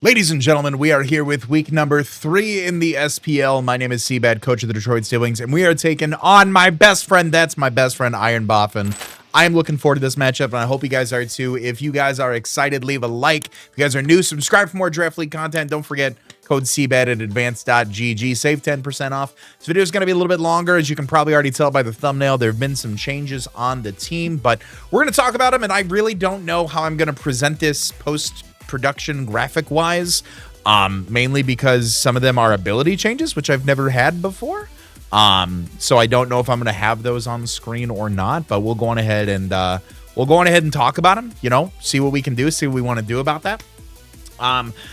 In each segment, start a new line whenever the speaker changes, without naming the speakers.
Ladies and gentlemen, we are here with week number 3 in the SPL. My name is CBAD, coach of the Detroit Steel Wings, and we are taking on my best friend. That's my best friend, Iron Boffin. I am looking forward to this matchup, and I hope you guys are too. If you guys are excited, leave a like. If you guys are new, subscribe for more Draft League content. Don't forget, code CBAD at advanced.gg. Save 10% off. This video is going to be a little bit longer, as you can probably already tell by the thumbnail. There have been some changes on the team, but we're going to talk about them, and I really don't know how I'm going to present this post-production graphic-wise, mainly because some of them are ability changes, which I've never had before. So I don't know if I'm going to have those on the screen or not, but we'll go on ahead and talk about them, see what we can do, see what we want to do about that.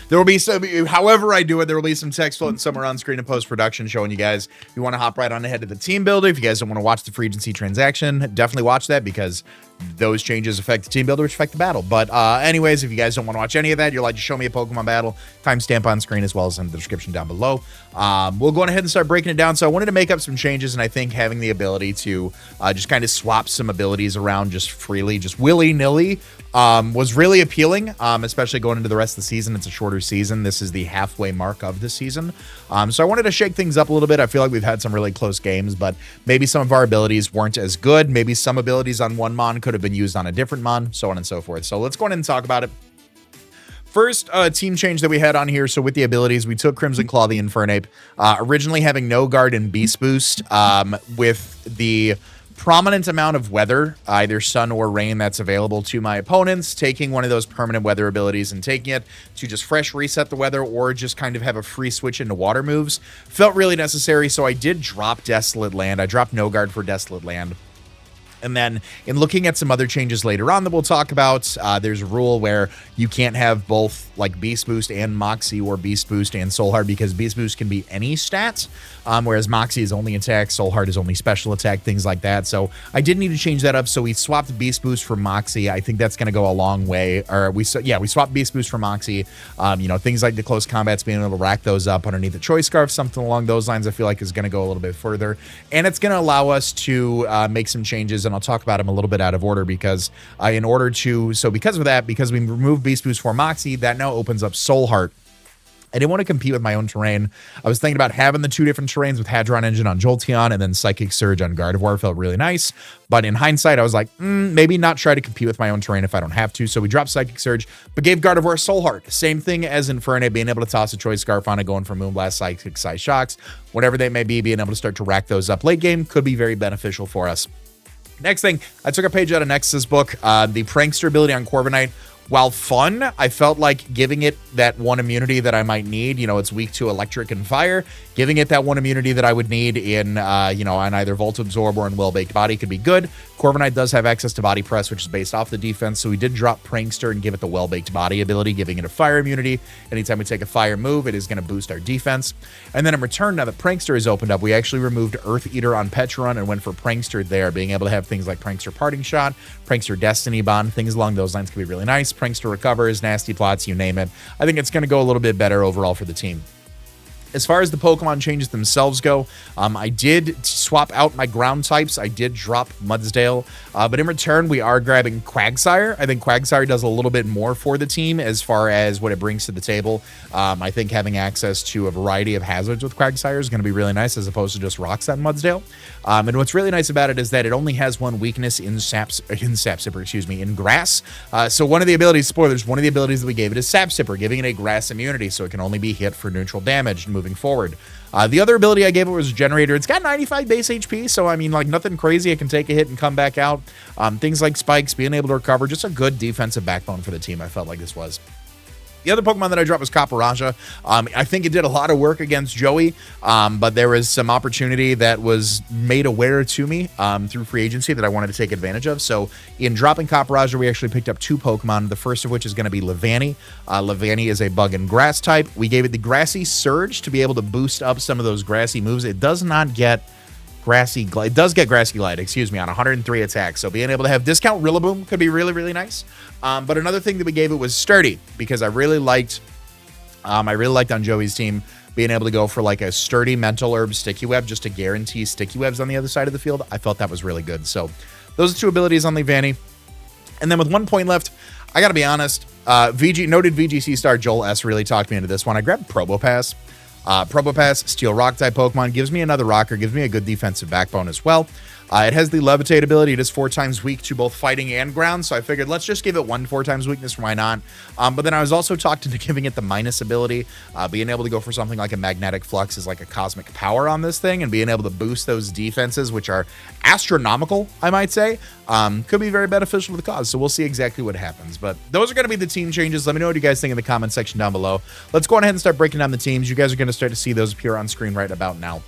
There will be some, however I do it, there will be some text floating somewhere on screen in post-production showing you guys. If you want to hop right on ahead to the team builder, if you guys don't want to watch the free agency transaction, definitely watch that because those changes affect the team builder, which affect the battle. But anyways, if you guys don't want to watch any of that, you're like, just show me a Pokemon battle, timestamp on screen as well as in the description down below. We'll go ahead and start breaking it down. So I wanted to make up some changes, and I think having the ability to just kind of swap some abilities around just freely, just willy-nilly, was really appealing, especially going into the rest of the season. It's a shorter season. This is the halfway mark of the season. So I wanted to shake things up a little bit. I feel like we've had some really close games, but maybe some of our abilities weren't as good. Maybe some abilities on one mon could have been used on a different mon, so on and so forth. So let's go ahead and talk about it. First team change that we had on here, so with the abilities, we took Crimson Claw, the Infernape, originally having no guard and beast boost, with the prominent amount of weather, either sun or rain, that's available to my opponents, taking one of those permanent weather abilities and taking it to just fresh reset the weather or just kind of have a free switch into water moves. Felt really necessary, so I did drop Desolate Land. I dropped no guard for Desolate Land. And then in looking at some other changes later on that we'll talk about, there's a rule where you can't have both like Beast Boost and Moxie or Beast Boost and Soul Heart, because Beast Boost can be any stats, whereas Moxie is only attack, Soul Heart is only special attack, things like that. So I did need to change that up. So we swapped Beast Boost for Moxie. I think that's going to go a long way. Or we swapped Beast Boost for Moxie. Things like the close combats, being able to rack those up underneath the Choice Scarf, something along those lines, I feel like is going to go a little bit further. And it's going to allow us to make some changes, and I'll talk about them a little bit out of order because because of that, because we removed Beast Boost for Moxie, that now opens up Soul Heart. I didn't want to compete with my own terrain. I was thinking about having the two different terrains with Hadron Engine on Jolteon and then Psychic Surge on Gardevoir. Felt really nice. But in hindsight, I was like, maybe not try to compete with my own terrain if I don't have to. So we dropped Psychic Surge, but gave Gardevoir Soul Heart. Same thing as Infernape, being able to toss a Choice Scarf on it, going for Moonblast, Psychic, Psy Shocks, whatever they may be, being able to start to rack those up late game could be very beneficial for us. Next thing, I took a page out of Nexus' book. The Prankster ability on Corviknight, while fun, I felt like giving it that one immunity that I might need. It's weak to electric and fire. Giving it that one immunity that I would need in, on either Volt Absorb or in Well-Baked Body could be good. Corviknight does have access to Body Press, which is based off the defense, so we did drop Prankster and give it the Well-Baked Body ability, giving it a fire immunity. Anytime we take a fire move, it is going to boost our defense. And then in return, now that Prankster is opened up, we actually removed Earth Eater on Petron and went for Prankster there, being able to have things like Prankster Parting Shot, Prankster Destiny Bond, things along those lines can be really nice. Prankster Recovers, Nasty Plots, you name it. I think it's going to go a little bit better overall for the team. As far as the Pokemon changes themselves go, I did swap out my ground types. I did drop Mudsdale, but in return, we are grabbing Quagsire. I think Quagsire does a little bit more for the team as far as what it brings to the table. I think having access to a variety of hazards with Quagsire is going to be really nice, as opposed to just Rocks on Mudsdale. And what's really nice about it is that it only has one weakness in Grass. So one of the abilities, spoilers, one of the abilities that we gave it is Sap Sipper, giving it a Grass immunity, so it can only be hit for neutral damage moving forward. The other ability I gave it was Generator. It's got 95 base HP, so I mean, like, nothing crazy. It can take a hit and come back out. Things like Spikes, being able to recover, just a good defensive backbone for the team, I felt like this was. The other Pokemon that I dropped was Caparaja. I think it did a lot of work against Joey, but there was some opportunity that was made aware to me through free agency that I wanted to take advantage of. So in dropping Caparaja, we actually picked up two Pokemon, the first of which is going to be Levani. Levani is a bug and grass type. We gave it the Grassy Surge to be able to boost up some of those grassy moves. It does not get Grassy Glide. It does get Grassy Glide, excuse me, on 103 attacks. So being able to have discount Rillaboom could be really, really nice. But another thing that we gave it was Sturdy, because I really liked on Joey's team being able to go for like a Sturdy Mental Herb Sticky Web just to guarantee Sticky Webs on the other side of the field. I felt that was really good. So those are two abilities on Levani. And then with 1 point left, I gotta be honest, noted VGC star Joel S really talked me into this one. I grabbed Probopass. Probopass, Steel Rock type Pokemon, gives me another rocker, gives me a good defensive backbone as well. It has the Levitate ability. It is 4 times weak to both fighting and ground, so I figured let's just give it 4 times weakness, why not? But then I was also talked into giving it the minus ability, being able to go for something like a Magnetic Flux is like a cosmic power on this thing, and being able to boost those defenses, which are astronomical, I might say, could be very beneficial to the cause, so we'll see exactly what happens. But those are going to be the team changes. Let me know what you guys think in the comment section down below. Let's go ahead and start breaking down the teams. You guys are going to start to see those appear on screen right about now.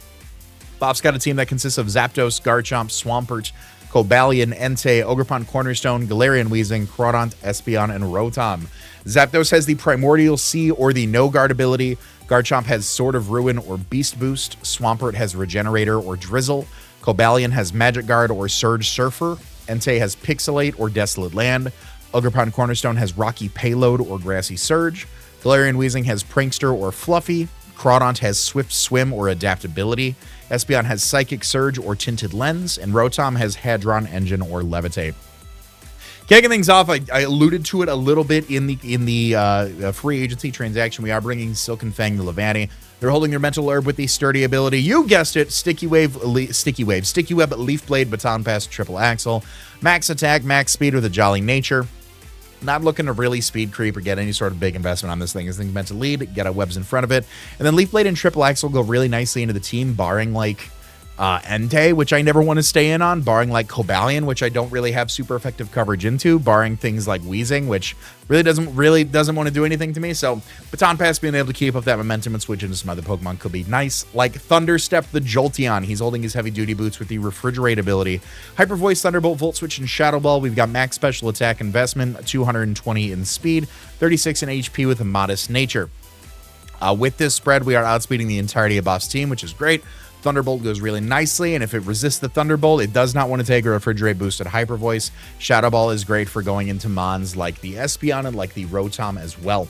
Bob's got a team that consists of Zapdos, Garchomp, Swampert, Cobalion, Entei, Ogerpon Cornerstone, Galarian Weezing, Crawdont, Espeon, and Rotom. Zapdos has the Primordial Sea or the No Guard ability. Garchomp has Sword of Ruin or Beast Boost. Swampert has Regenerator or Drizzle. Cobalion has Magic Guard or Surge Surfer. Entei has Pixelate or Desolate Land. Ogerpon Cornerstone has Rocky Payload or Grassy Surge. Galarian Weezing has Prankster or Fluffy. Crawdont has Swift Swim or Adaptability. Espeon has Psychic Surge or Tinted Lens. And Rotom has Hadron Engine or Levitate. Kicking things off, I alluded to it a little bit in the free agency transaction. We are bringing Silken Fang to Levani. They're holding their Mental Herb with the Sturdy ability. You guessed it, Sticky Web, Leaf Blade, Baton Pass, Triple Axle, Max Attack, Max Speed with a Jolly Nature. Not looking to really speed creep or get any sort of big investment on this thing. This thing's meant to lead, get our webs in front of it. And then Leaf Blade and Triple Axle go really nicely into the team, barring like Entei, which I never want to stay in on, barring like Cobalion, which I don't really have super effective coverage into, barring things like Weezing, which really doesn't want to do anything to me. So Baton Pass being able to keep up that momentum and switch into some other Pokemon could be nice. Like Thunderstep the Jolteon, he's holding his heavy duty boots with the Refrigerate ability. Hyper Voice, Thunderbolt, Volt Switch, and Shadow Ball. We've got max special attack investment, 220 in speed, 36 in HP with a modest nature. With this spread, we are outspeeding the entirety of Buff's team, which is great. Thunderbolt goes really nicely, and if it resists the Thunderbolt, it does not want to take a Refrigerate boosted Hyper Voice. Shadow Ball is great for going into Mons like the Espeon and like the Rotom as well.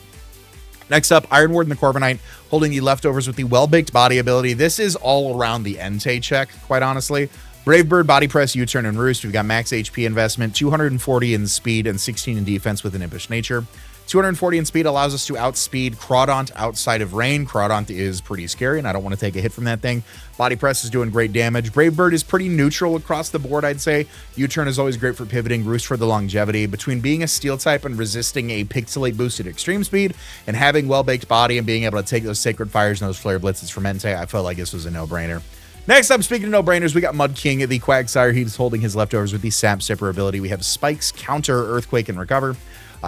Next up, Iron Ward and the Corviknight, holding the leftovers with the Well-Baked Body ability. This is all around the Entei check, quite honestly. Brave Bird, Body Press, U-Turn, and Roost. We've got max HP investment, 240 in speed, and 16 in defense with an Impish Nature. 240 in speed allows us to outspeed Crawdont outside of rain. Crawdont is pretty scary, and I don't want to take a hit from that thing. Body Press is doing great damage. Brave Bird is pretty neutral across the board, I'd say. U-Turn is always great for pivoting. Roost for the longevity. Between being a Steel type and resisting a Pixelate boosted Extreme Speed, and having Well-Baked Body and being able to take those Sacred Fires and those Flare Blitzes from Entei, I felt like this was a no-brainer. Next up, speaking of no-brainers, we got Mud King, the Quagsire. He's holding his leftovers with the Sap Sipper ability. We have Spikes, Counter, Earthquake, and Recover.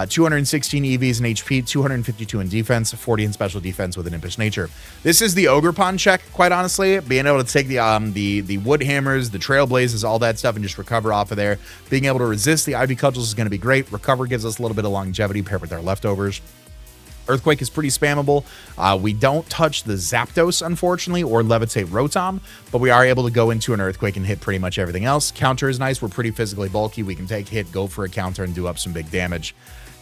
216 EVs in HP, 252 in defense, 40 in special defense with an Impish Nature. This is the Ogerpon check, quite honestly. Being able to take the Wood Hammers, the Trailblazes, all that stuff, and just recover off of there. Being able to resist the Ivy Cudgels is going to be great. Recover gives us a little bit of longevity paired with our leftovers. Earthquake is pretty spammable. We don't touch the Zapdos, unfortunately, or Levitate Rotom, but we are able to go into an Earthquake and hit pretty much everything else. Counter is nice. We're pretty physically bulky. We can take hit, go for a counter, and do up some big damage.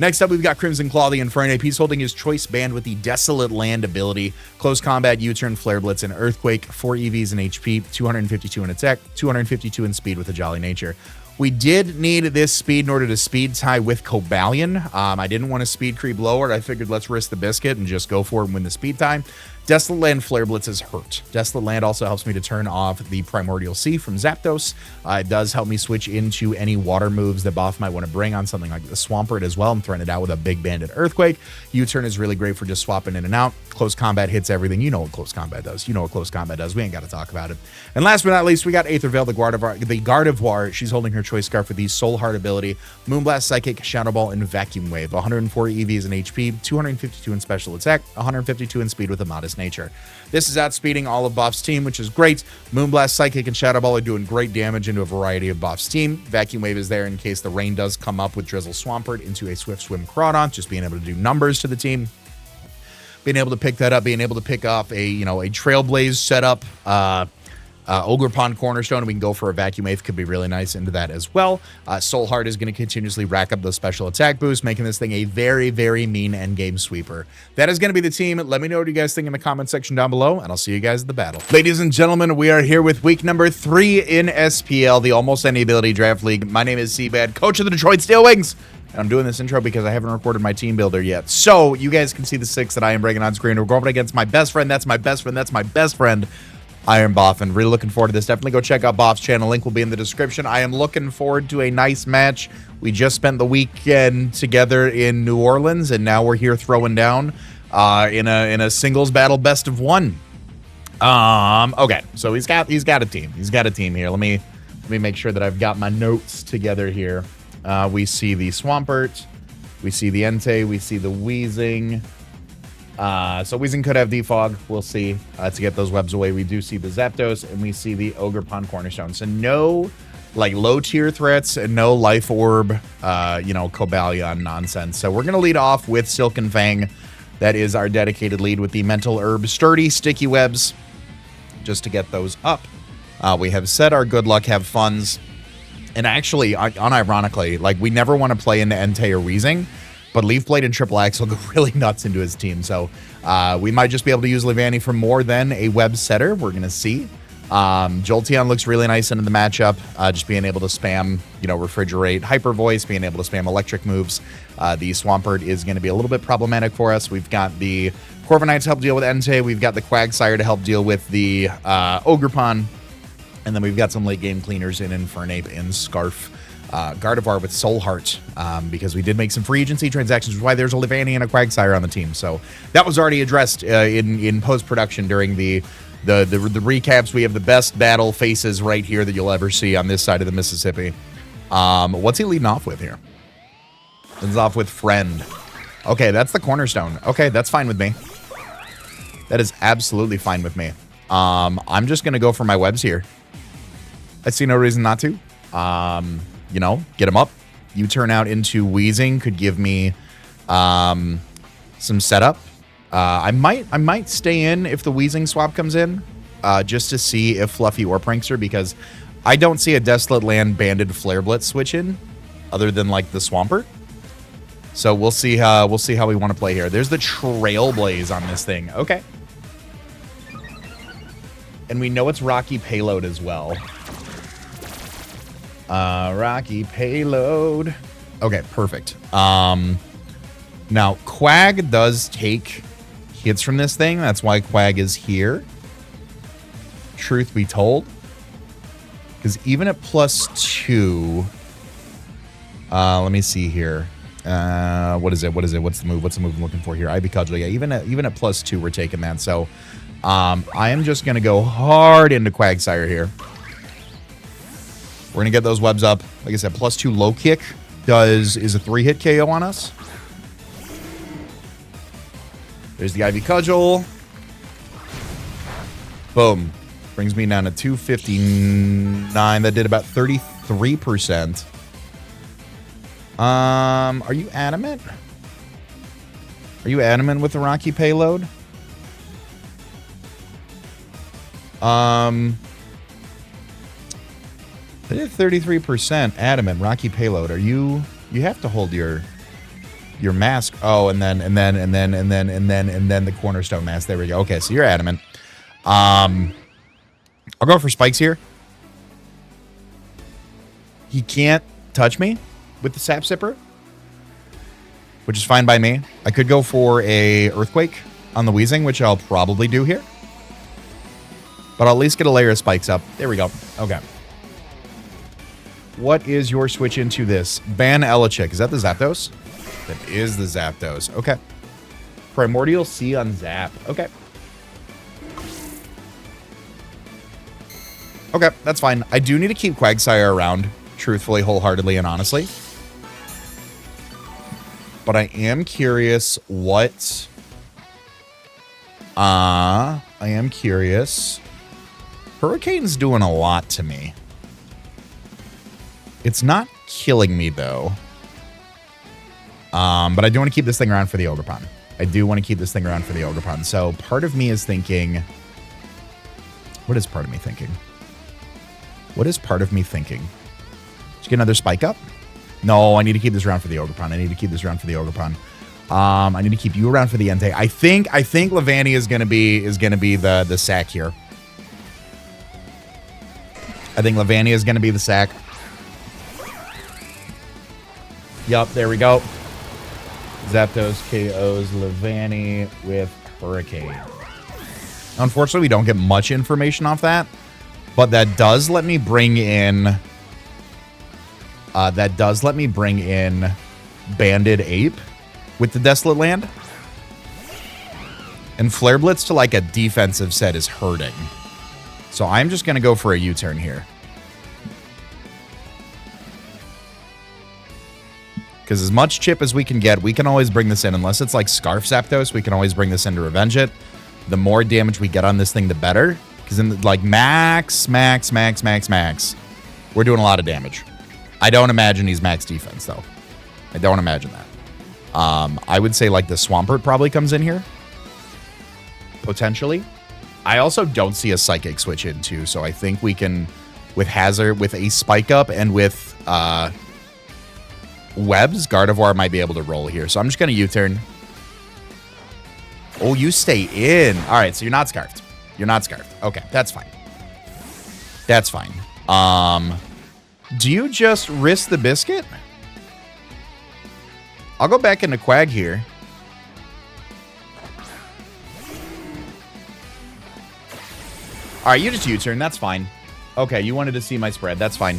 Next up, we've got Crimson Claw, the Infernape. He's holding his Choice Band with the Desolate Land ability. Close Combat, U-Turn, Flare Blitz, and Earthquake. 4 EVs in HP, 252 in attack, 252 in speed with a Jolly Nature. We did need this speed in order to speed tie with Cobalion. I didn't want to speed creep lower. I figured let's risk the biscuit and just go for it and win the speed tie. Desolate Land Flare Blitzes hurt. Desolate Land also helps me to turn off the Primordial Sea from Zapdos. It does help me switch into any water moves that Boff might want to bring on something like the Swampert as well. I'm throwing it out with a Big Banded Earthquake. U-Turn is really great for just swapping in and out. Close Combat hits everything. You know what Close Combat does. You know what Close Combat does. We ain't got to talk about it. And last but not least, we got Aetherveil, the Gardevoir. She's holding her Choice Scarf with the Soul Heart ability. Moonblast, Psychic, Shadow Ball, and Vacuum Wave. 104 EVs in HP, 252 in special attack, 152 in speed with a modest nature. This is outspeeding all of Boff's team, which is great. Moonblast, Psychic, and Shadow Ball are doing great damage into a variety of Boff's team. Vacuum Wave is there in case the rain does come up with Drizzle Swampert into a Swift Swim Crawdont, just being able to do numbers to the team. Being able to pick that up, being able to pick off a Trailblaze setup, Ogerpon Cornerstone, and we can go for a Vacuum Wave, could be really nice into that as well. Soul Heart is going to continuously rack up those special attack boosts, making this thing a very, very mean endgame sweeper. That is going to be the team. Let me know what you guys think in the comment section down below, and I'll see you guys at the battle. Ladies and gentlemen, we are here with week number 3 in SPL, the Almost Any Ability Draft League. My name is CBAD, coach of the Detroit Steel Wings. And I'm doing this intro because I haven't recorded my team builder yet. So you guys can see the 6 that I am bringing on screen. We're going against my best friend. That's my best friend. That's my best friend, Iron Boffin. Really looking forward to this. Definitely go check out Boff's channel. Link will be in the description. I am looking forward to a nice match. We just spent the weekend together in New Orleans, and now we're here throwing down in a singles battle best of 1. Okay, so he's got a team. He's got a team here. Let me make sure that I've got my notes together here. We see the Swampert, we see the Entei, we see the Weezing. So Weezing could have Defog. We'll see to get those webs away. We do see the Zapdos, and we see the Ogerpon Cornerstone. So no, like, low-tier threats and no Life Orb, Cobalion nonsense. So we're going to lead off with Silken Fang. That is our dedicated lead with the Mental Herb Sturdy Sticky Webs, just to get those up. We have said our good luck, have funds. And actually, unironically, like, we never want to play into Entei or Weezing, but Leaf Blade and Triple Axe will go really nuts into his team. So we might just be able to use Levani for more than a web setter. We're going to see. Jolteon looks really nice into the matchup. Just being able to spam, Refrigerate, Hyper Voice, being able to spam electric moves. The Swampert is going to be a little bit problematic for us. We've got the Corviknight to help deal with Entei. We've got the Quagsire to help deal with the Ogerpon. And then we've got some late game cleaners in Infernape and Scarf. Gardevoir with Soul Heart, because we did make some free agency transactions, which is why there's a Levani and a Quagsire on the team. So that was already addressed in post-production during the recaps. We have the best battle faces right here that you'll ever see on this side of the Mississippi. What's he leading off with here? Leads off with Friend. Okay, that's the Cornerstone. Okay, that's fine with me. That is absolutely fine with me. I'm just going to go for my webs here. I see no reason not to. Get him up. You turn out into Weezing could give me some setup. I might stay in if the Weezing swap comes in, just to see if Fluffy or Prankster, because I don't see a Desolate Land Banded Flare Blitz switch in, other than like the Swampert. So we'll see how we want to play here. There's the Trailblaze on this thing. Okay. And we know it's Rocky Payload as well. Rocky Payload. Okay, perfect. Now, Quag does take hits from this thing. That's why Quag is here. Truth be told. Because even at +2... let me see here. What is it? What's the move? What's the move I'm looking for here? Ivy Cudgel. Yeah, even at +2, we're taking that. So, I am just going to go hard into Quagsire here. We're going to get those webs up. Like I said, +2 low kick is a 3-hit KO on us. There's the Ivy Cudgel. Boom. Brings me down to 259. That did about 33%. Are you adamant? Are you adamant with the Rocky Payload? I did 33% adamant Rocky Payload. Are you have to hold your mask. Oh, and then the Cornerstone mask. There we go. Okay, so you're adamant. I'll go for spikes here. He can't touch me with the Sap Sipper, which is fine by me. I could go for a Earthquake on the Weezing, which I'll probably do here. But I'll at least get a layer of spikes up. There we go. Okay. What is your switch into this? Ban Elichick. Is that the Zapdos? That is the Zapdos. Okay. Primordial Sea on Zap. Okay. Okay, that's fine. I do need to keep Quagsire around, truthfully, wholeheartedly, and honestly. But I am curious what... I am curious. Hurricane's doing a lot to me. It's not killing me, though. But I do want to keep this thing around for the Ogerpon. I do want to keep this thing around for the Ogerpon. So part of me is thinking... What is part of me thinking? What is part of me thinking? Did you get another spike up? No, I need to keep this around for the Ogerpon. I need to keep this around for the Ogerpon. I need to keep you around for the Entei. I think Levani is gonna be the sack here. I think Levani is gonna be the sack. Yup, there we go. Zapdos KOs Levani with Hurricane. Unfortunately, we don't get much information off that, but that does let me bring in... Banded Ape with the Desolate Land. And Flare Blitz to like a defensive set is hurting. So I'm just going to go for a U-turn here. Because as much chip as we can get, we can always bring this in. Unless it's like Scarf Zapdos, we can always bring this in to revenge it. The more damage we get on this thing, the better. Because in like max, we're doing a lot of damage. I don't imagine he's max defense, though. I don't imagine that. I would say like the Swampert probably comes in here. Potentially. I also don't see a Psychic switch in, too. So I think we can, with Hazard, with a Spike Up, and with... Webs, Gardevoir might be able to roll here. So I'm just going to U-turn. Oh, you stay in. All right, so you're not Scarfed. You're not Scarfed. Okay, that's fine. That's fine. Do you just risk the biscuit? I'll go back into Quag here. All right, you just U-turn. That's fine. Okay, you wanted to see my spread. That's fine.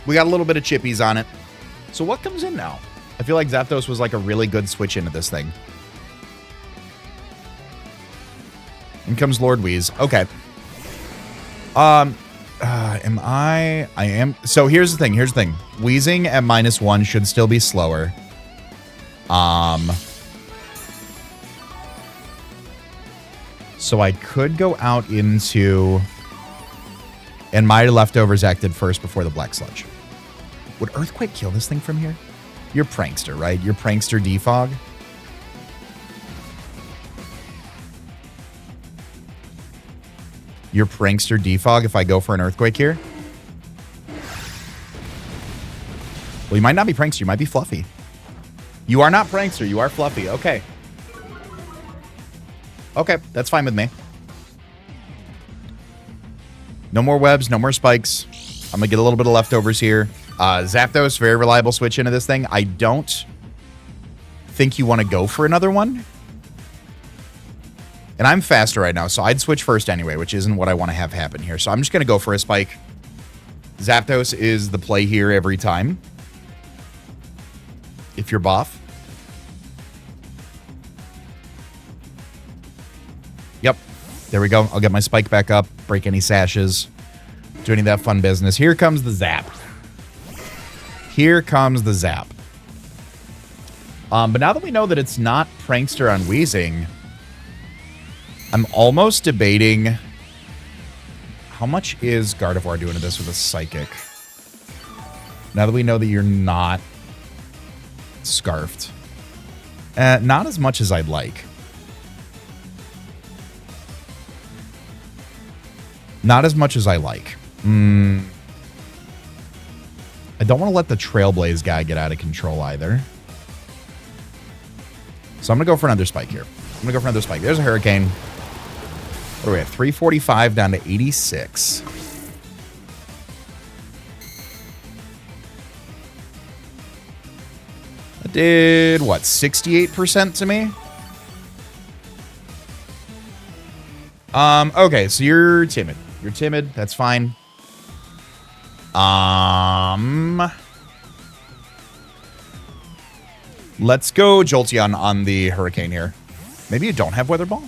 We got a little bit of chippies on it. So what comes in now? I feel like Zapdos was like a really good switch into this thing. In comes Lord Wheeze. Okay. I am. So here's the thing. Wheezing at -1 should still be slower. So I could go out into... And my leftovers acted first before the Black Sludge. Would Earthquake kill this thing from here? You're Prankster, right? You're Prankster Defog. You're Prankster Defog if I go for an Earthquake here? Well, you might not be Prankster. You might be Fluffy. You are not Prankster. You are Fluffy. Okay. Okay, that's fine with me. No more webs, no more spikes. I'm going to get a little bit of leftovers here. Zapdos, very reliable switch into this thing. I don't think you want to go for another one. And I'm faster right now, so I'd switch first anyway, which isn't what I want to have happen here. So I'm just going to go for a spike. Zapdos is the play here every time. If you're buff. Yep. There we go. I'll get my spike back up. Break any sashes. Do any of that fun business. Here comes the Zap. Here comes the Zap. But now that we know that it's not Prankster on Wheezing, I'm almost debating how much is Gardevoir doing to this with a Psychic? Now that we know that you're not Scarfed. Not as much as I'd like. Not as much as I like. I don't want to let the Trailblaze guy get out of control either. So I'm going to go for another spike here. There's a Hurricane. What are we at? 345 down to 86. That did, what, 68% to me? Okay, so you're timid. That's fine. Let's go Jolteon on the Hurricane here. Maybe you don't have Weather Ball?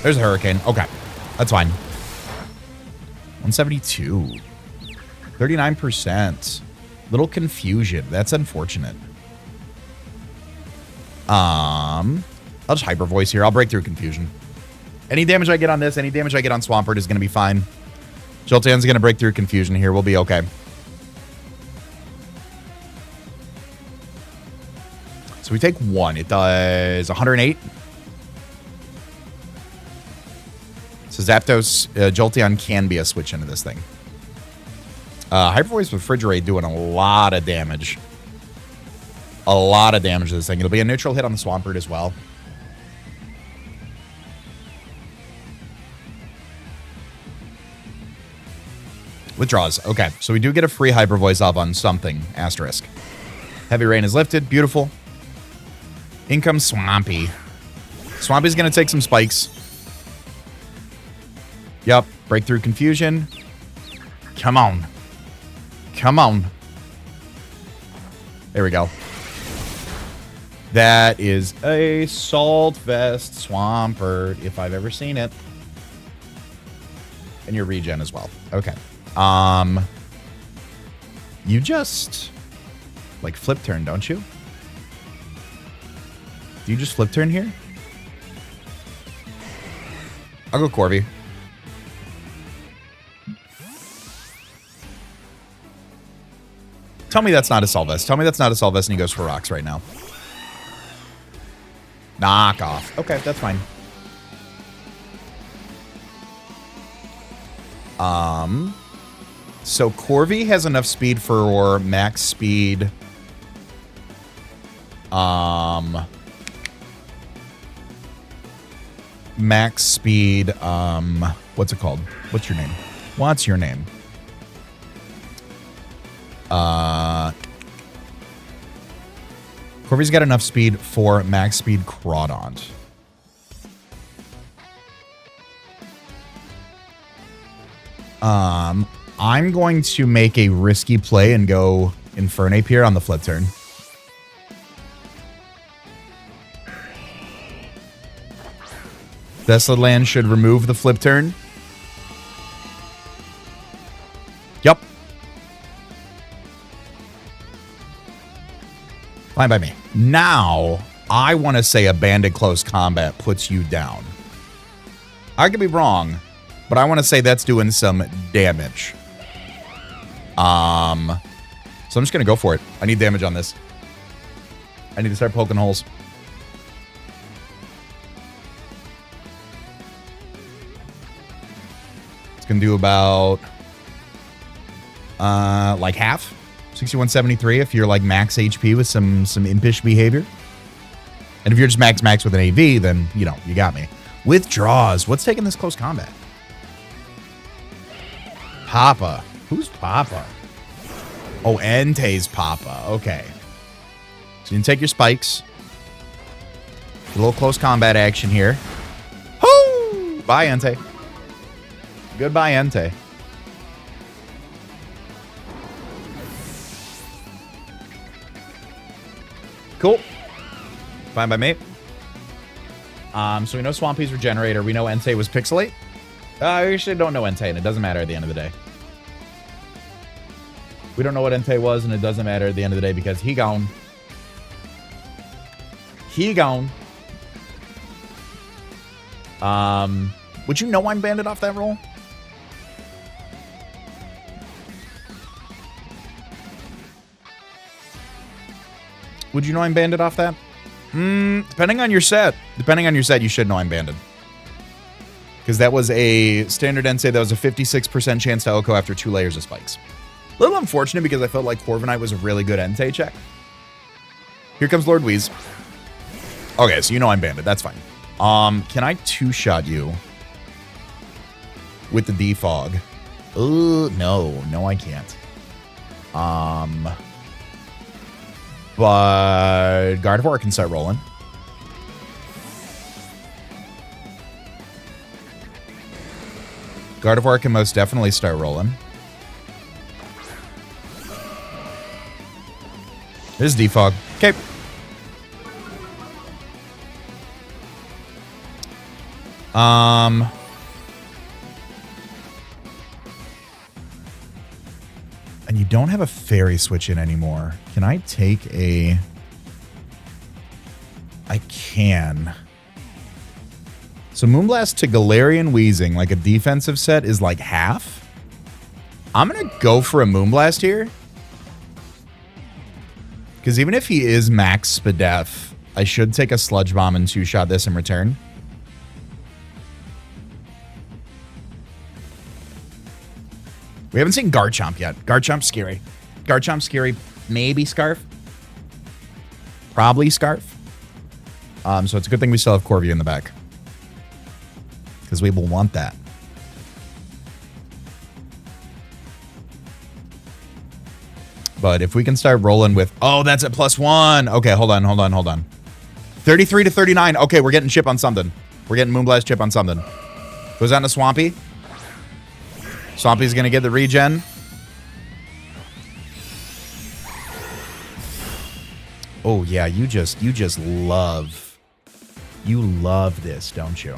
There's a Hurricane. Okay, that's fine. 172. 39%. Little confusion. That's unfortunate. I'll just Hyper Voice here. I'll break through confusion. Any damage I get on this, any damage I get on Swampert is going to be fine. Jolteon's going to break through confusion here. We'll be okay. So we take one. It does 108. So Zapdos, Jolteon can be a switch into this thing. Hyper Voice with Refrigerate doing a lot of damage. A lot of damage to this thing. It'll be a neutral hit on the Swampert as well. Withdraws. Okay, so we do get a free Hyper Voice off on something. Asterisk. Heavy Rain is lifted. Beautiful. In comes Swampy. Swampy's going to take some spikes. Yep. Breakthrough Confusion. Come on. Come on. There we go. That is a Salt Vest Swampert, if I've ever seen it. And your regen as well. Okay. You just like flip turn, don't you? Do you just flip turn here? I'll go Corby. Tell me that's not a Solvest. Tell me that's not a Solvest and he goes for rocks right now. Knock off. Okay, that's fine. So Corby has enough speed for max speed. Max speed. What's it called? What's your name? What's your name? Corby's got enough speed for max speed Crawdaunt. I'm going to make a risky play and go Infernape here on the flip turn. Desolate Land should remove the flip turn. Yep. Fine by me. Now, I want to say a Banded Close Combat puts you down. I could be wrong, but I want to say that's doing some damage. So I'm just going to go for it. I need damage on this. I need to start poking holes. It's going to do about like half. 6173 if you're like max HP with some impish behavior. And if you're just max with an AV, then, you know, you got me. Withdraws. What's taking this close combat? Papa. Who's Papa? Oh, Entei's Papa. Okay. So you can take your spikes. A little close combat action here. Woo! Bye, Entei. Goodbye, Entei. Cool. Fine by me. So we know Swampy's Regenerator. We know Entei was Pixelate. We actually don't know Entei, and it doesn't matter at the end of the day. We don't know what Entei was, and it doesn't matter at the end of the day because he gone. He gone. Would you know I'm banded off that roll? Would you know I'm banded off that? Depending on your set. Depending on your set, you should know I'm banded. Because that was a standard Entei. That was a 56% chance to Oko after 2 layers of spikes. A little unfortunate because I felt like Corviknight was a really good Entei check. Here comes Lord Wheeze. Okay, so you know I'm banded. That's fine. Can I 2-shot you with the defog? No. No, I can't. But Gardevoir can start rolling. Gardevoir can most definitely start rolling. There's defog. Okay. And you don't have a fairy switch in anymore. Can I take a... I can. So Moonblast to Galarian Weezing, like a defensive set, is like half. I'm going to go for a Moonblast here. Because even if he is max Spadef, I should take a Sludge Bomb and 2-shot this in return. We haven't seen Garchomp yet. Garchomp's scary. Garchomp's scary. Maybe Scarf. Probably Scarf. So it's a good thing we still have Corby in the back. Because we will want that. But if we can start rolling with... Oh, that's at +1. Okay, hold on. 33 to 39. Okay, we're getting chip on something. We're getting Moonblast chip on something. Goes on to Swampy. Swampy's going to get the regen. Oh, yeah, you just love... You love this, don't you?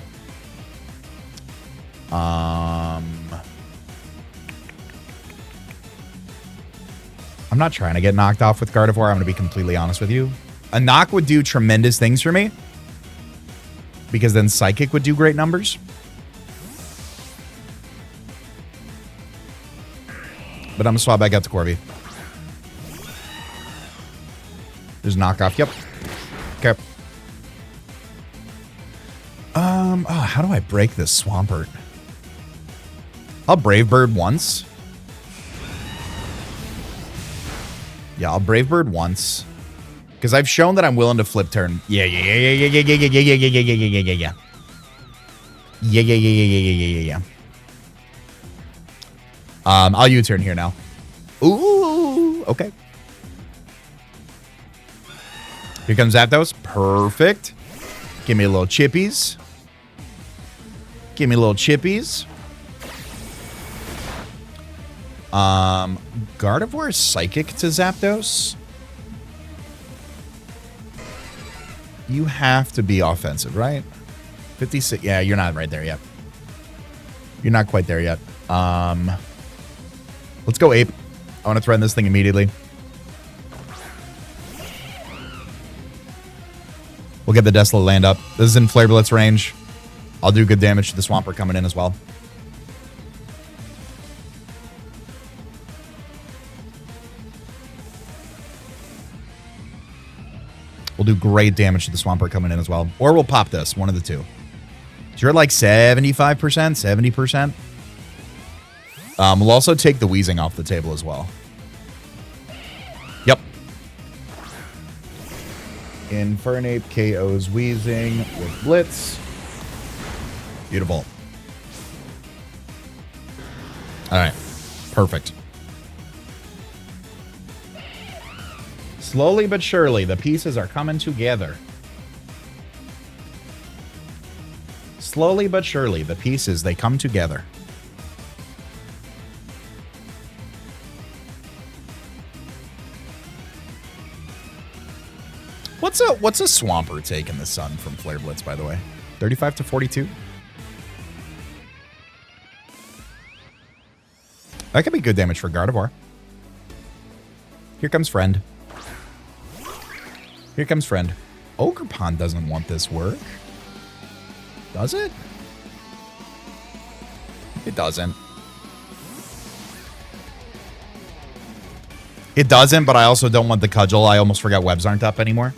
I'm not trying to get knocked off with Gardevoir. I'm going to be completely honest with you. A knock would do tremendous things for me. Because then Psychic would do great numbers. But I'm going to swap back out to Corby. There's knockoff. Yep. Okay. Oh, how do I break this Swampert? I'll Brave Bird once. Yeah, I'll Brave Bird once. Because I've shown that I'm willing to flip turn. Yeah. I'll U-turn here now. Ooh, okay. Here comes Zapdos. Perfect. Give me a little chippies. Gardevoir Psychic to Zapdos. You have to be offensive, right? 56. Yeah, you're not right there yet. You're not quite there yet. Let's go Ape. I want to threaten this thing immediately. We'll get the Desolate land up. This is in Flare Blitz range. I'll do good damage to the Swampert coming in as well. We'll do great damage to the Swampert coming in as well. Or we'll pop this, one of the two. So you're at like 75%, 70%. We'll also take the Wheezing off the table as well. Yep. Infernape KO's Wheezing with Blitz. Beautiful. All right. Perfect. Slowly but surely, the pieces are coming together. Slowly but surely, the pieces, they come together. What's a Swampert take in the sun from Flare Blitz, by the way? 35 to 42? That could be good damage for Gardevoir. Here comes Friend. Here comes Friend. Ogerpon doesn't want this work. Does it? It doesn't. It doesn't, but I also don't want the Cudgel. I almost forgot webs aren't up anymore.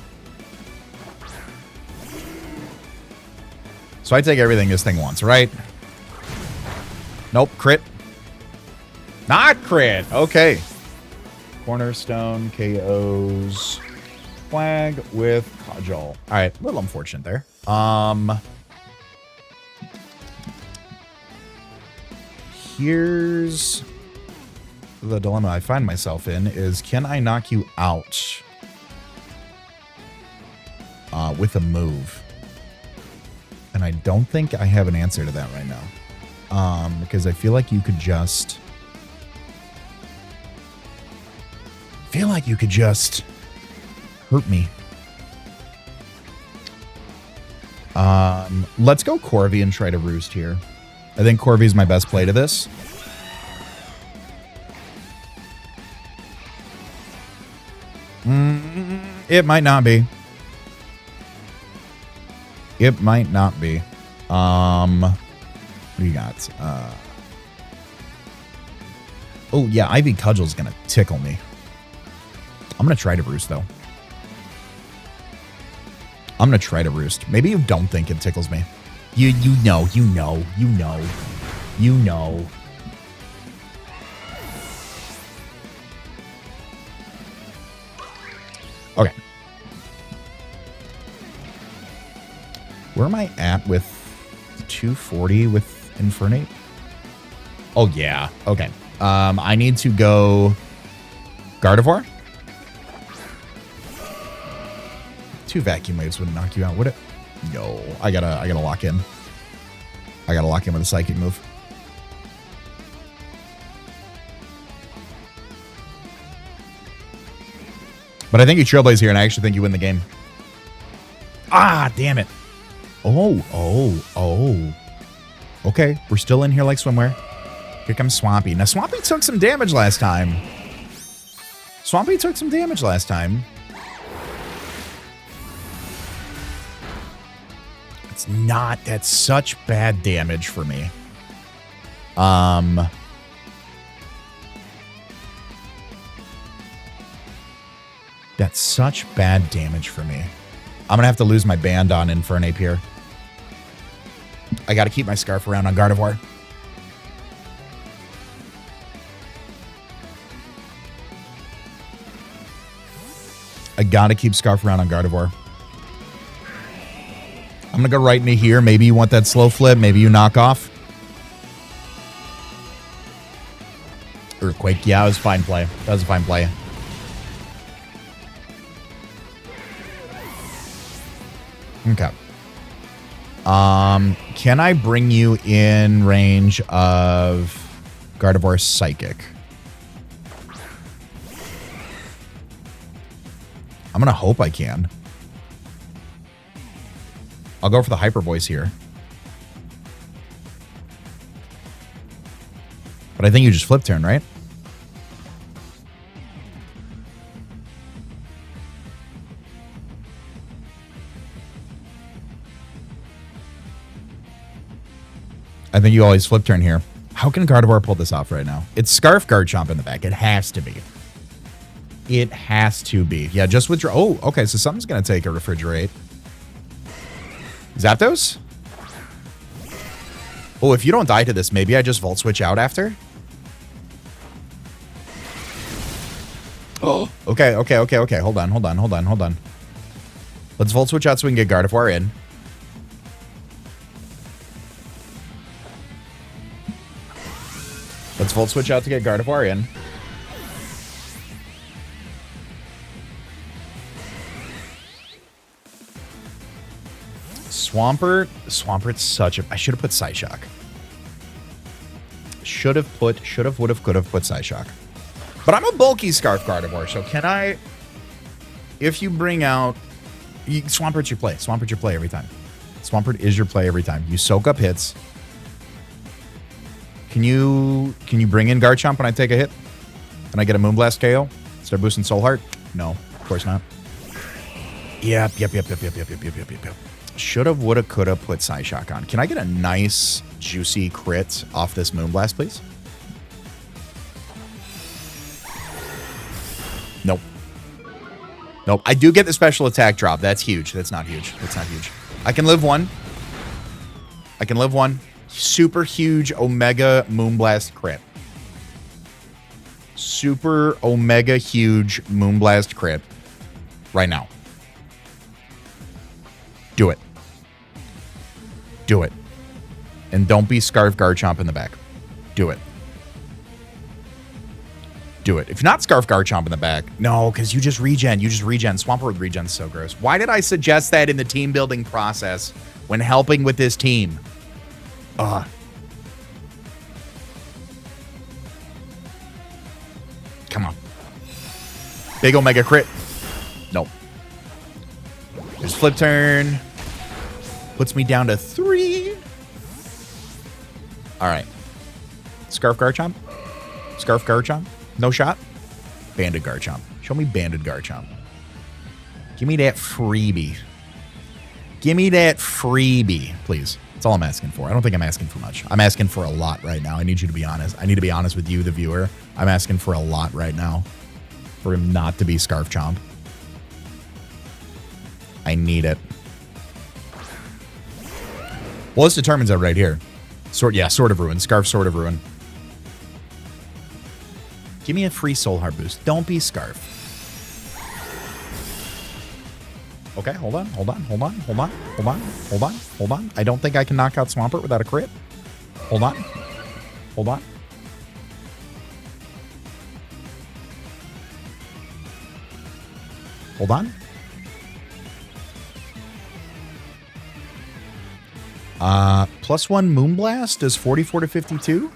So I take everything this thing wants, right? Nope, crit. Not crit. Okay. Cornerstone KOs Flag with Cudgel. All right, a little unfortunate there. Here's the dilemma I find myself in is, can I knock you out with a move? And I don't think I have an answer to that right now. Because I feel like you could just... hurt me. Let's go Corvi and try to roost here. I think Corvi's my best play to this. It might not be. It might not be. What do you got? Oh, yeah, Ivy Cudgel's going to tickle me. I'm going to try to roost, though. I'm going to try to roost. Maybe you don't think it tickles me. You know. Okay. Where am I at with 240 with Infernape? Oh, yeah. Okay. I need to go Gardevoir? 2 vacuum waves wouldn't knock you out, would it? No. I gotta lock in. I gotta lock in with a psychic move. But I think you Trailblaze here, and I actually think you win the game. Ah, damn it. Oh. Okay, we're still in here like swimwear. Here comes Swampy. Now, Swampy took some damage last time. It's not... That's such bad damage for me. That's such bad damage for me. I'm going to have to lose my band on Infernape here. I got to keep my Scarf around on Gardevoir. I got to keep Scarf around on Gardevoir. I'm going to go right into here. Maybe you want that slow flip. Maybe you knock off. Earthquake. Yeah, it was a fine play. That was a fine play. Okay. Can I bring you in range of Gardevoir's Psychic? I'm going to hope I can. I'll go for the Hyper Voice here. But I think you just flip turn, right? I think you always flip turn here. How can Gardevoir pull this off right now? It's Scarf Garchomp in the back. It has to be. It has to be. Yeah, just withdraw. Oh, okay. So something's going to take a Refrigerate. Zapdos? Oh, if you don't die to this, maybe I just Volt Switch out after? Oh, okay. Hold on. Let's Volt Switch out so we can get Gardevoir in. Let's Volt Switch out to get Gardevoir in. Swampert's such a... I should have put Psyshock. Would have, could have put Psyshock. But I'm a bulky Scarf Gardevoir, so can I... If you bring out... Swampert's your play. Swampert's your play every time. Swampert is your play every time. You soak up hits. Can you bring in Garchomp when I take a hit? Can I get a Moonblast KO? Start boosting Soul Heart? No, of course not. Yep. Shoulda, woulda, coulda put Psyshock on. Can I get a nice, juicy crit off this Moonblast, please? Nope. I do get the special attack drop. That's huge. That's not huge. I can live one. Super huge Omega Moonblast crit. Super Omega huge Moonblast crit. Right now. Do it. And don't be Scarf Garchomp in the back. Do it. If not Scarf Garchomp in the back. No, because you just regen. Swampert with regen is so gross. Why did I suggest that in the team building process when helping with this team? Ugh. Come on. Big Omega crit. Nope. There's flip turn. Puts me down to 3. All right. Scarf Garchomp. No shot. Banded Garchomp. Show me Banded Garchomp. Give me that freebie. Please. That's all I'm asking for. I don't think I'm asking for much. I'm asking for a lot right now. I need you to be honest. I need to be honest with you, the viewer. I'm asking for a lot right now for him not to be Scarf Chomp. I need it. Well, this determines it right here. Sword of Ruin. Scarf, Sword of Ruin. Give me a free Soul Heart boost. Don't be Scarf. Okay, hold on. I don't think I can knock out Swampert without a crit. Hold on. Hold on. +1 Moonblast is 44 to 52.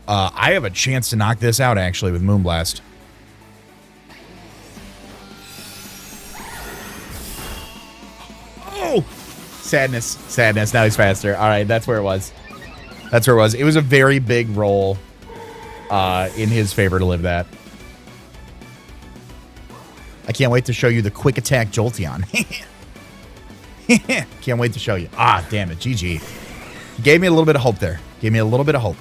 I have a chance to knock this out, actually, with Moonblast. Oh! Sadness. Sadness. Now he's faster. All right, that's where it was. That's where it was. It was a very big roll in his favor to live that. I can't wait to show you the quick attack Jolteon. Can't wait to show you. Ah, damn it. GG. He gave me a little bit of hope there. Gave me a little bit of hope.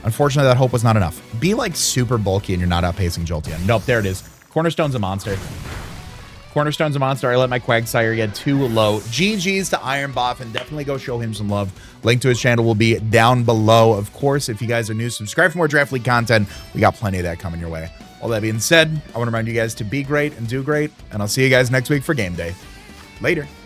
Unfortunately, that hope was not enough. Be like super bulky and you're not outpacing Jolteon. Nope, there it is. Cornerstone's a monster. Cornerstone's a monster. I let my Quagsire get too low. GG's to Iron Boff, and definitely go show him some love. Link to his channel will be down below. Of course, if you guys are new, subscribe for more Draft League content. We got plenty of that coming your way. All that being said, I want to remind you guys to be great and do great, and I'll see you guys next week for game day. Later.